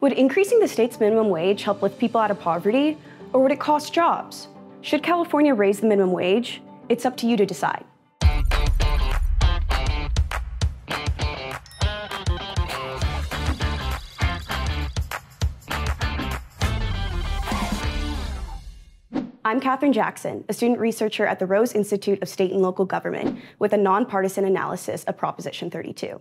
Would increasing the state's minimum wage help lift people out of poverty, or would it cost jobs? Should California raise the minimum wage? It's up to you to decide. I'm Katherine Jackson, a student researcher at the Rose Institute of State and Local Government, with a nonpartisan analysis of Proposition 32.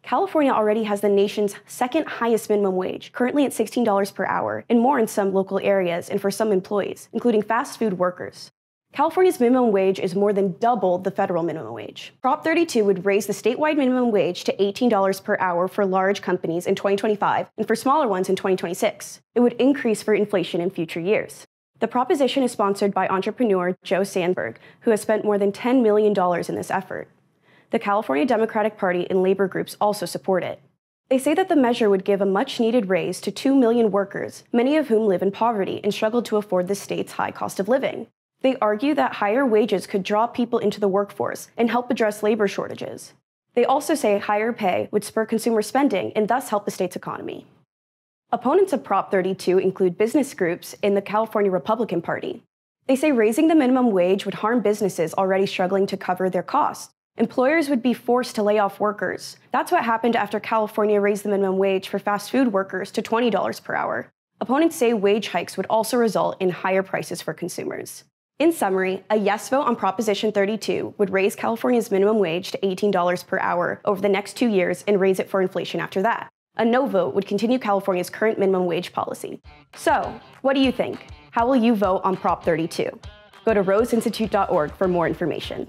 California already has the nation's second highest minimum wage, currently at $16 per hour, and more in some local areas and for some employees, including fast food workers. California's minimum wage is more than double the federal minimum wage. Prop 32 would raise the statewide minimum wage to $18 per hour for large companies in 2025 and for smaller ones in 2026. It would increase for inflation in future years. The proposition is sponsored by entrepreneur Joe Sandberg, who has spent more than $10 million in this effort. The California Democratic Party and labor groups also support it. They say that the measure would give a much-needed raise to 2 million workers, many of whom live in poverty and struggle to afford the state's high cost of living. They argue that higher wages could draw people into the workforce and help address labor shortages. They also say higher pay would spur consumer spending and thus help the state's economy. Opponents of Prop 32 include business groups in the California Republican Party. They say raising the minimum wage would harm businesses already struggling to cover their costs. Employers would be forced to lay off workers. That's what happened after California raised the minimum wage for fast food workers to $20 per hour. Opponents say wage hikes would also result in higher prices for consumers. In summary, a yes vote on Proposition 32 would raise California's minimum wage to $18 per hour over the next 2 years and raise it for inflation after that. A no vote would continue California's current minimum wage policy. So, what do you think? How will you vote on Prop 32? Go to roseinstitute.org for more information.